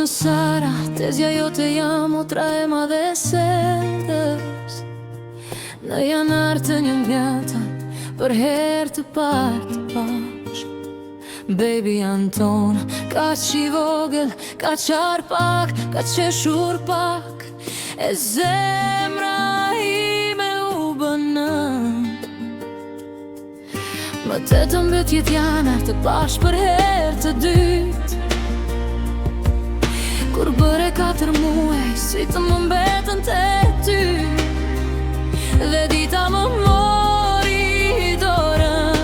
në sara, tezja jote jam otra e madhe sendës. Në janar të një mjatën, për her të partë bashk. Baby Anton, ka qi vogël, ka qarë pak, ka qeshur pak. E zemra ime u bënën. Më të të mbytjet janë të pash për her të dytë. Kur bëre 4 muaj, si të më mbetën të ty. Dhe dita më mori dorën,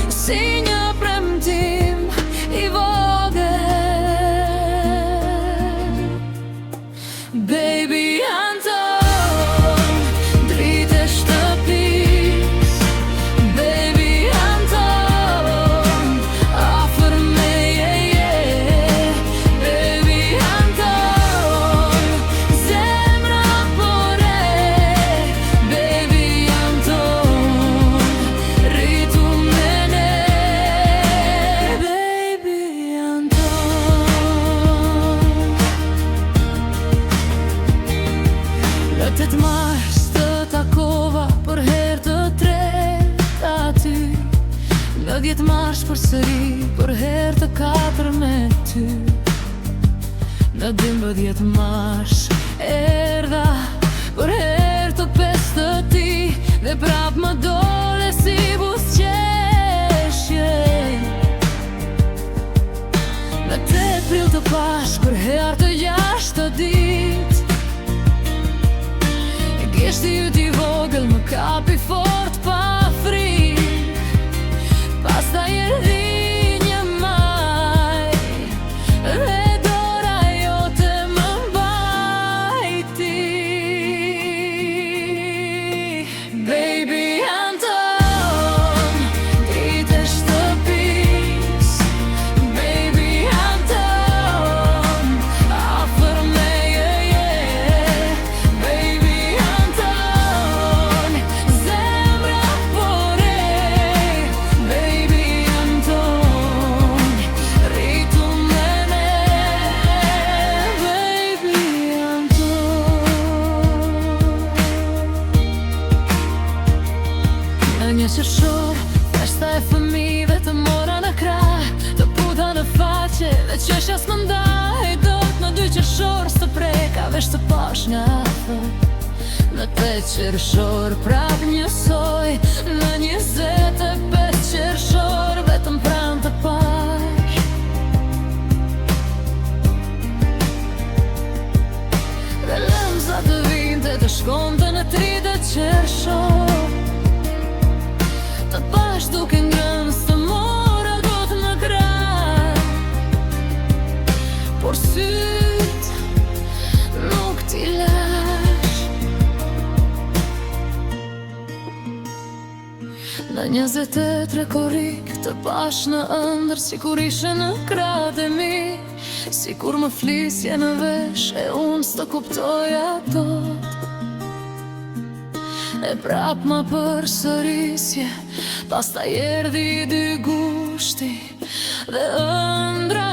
si një premtim i vogël. Baby Anton, dritë e shtëpis. Baby Anton, afër meje. Baby Anton, zemra pore. Baby Anton, rritu me ne. Baby Anton. Në 8 mars të takova për her të tretë aty. Në 10 mars përsëri për her të 4 me ty. Në 12 mars erdha për her të 5 të ti. Dhe prap më dole si buzëqeshje. Në 8 prill të pash për her të 6 të dit. Gishti yt i vogël më kapi fort pa frik. Pastaj erdhi një maj, dhe dora jote më mbajti. Baby Anton, dritë e shtëpis. Baby Anton, afër meje. Baby Anton, zemra pore. Baby Anton, rritu me ne. Baby Anton. Në një qershor, festa e fëmijëve të mora në krah. Të puta në faqe dhe qeshja s'më ndaj dot. Në 2 qershor s'të preka vesh të pash nga afër. Në 8 qershor prap njësoj. Në 25 qershor vetëm pran të pash. Dhe lëmza të vinte të shkonte në 30 qershor. Të pash duke ngrënë së mora dot në krah. Por syt nuk t'i lash. Në 28 korik të pash në ëndër, sikur ishe në krahët e mi. Sikur më flisje në vesh e unë s'të kuptoja dot. E prap më përsërisje, pastaj erdhi 2 gushti dhe ëndra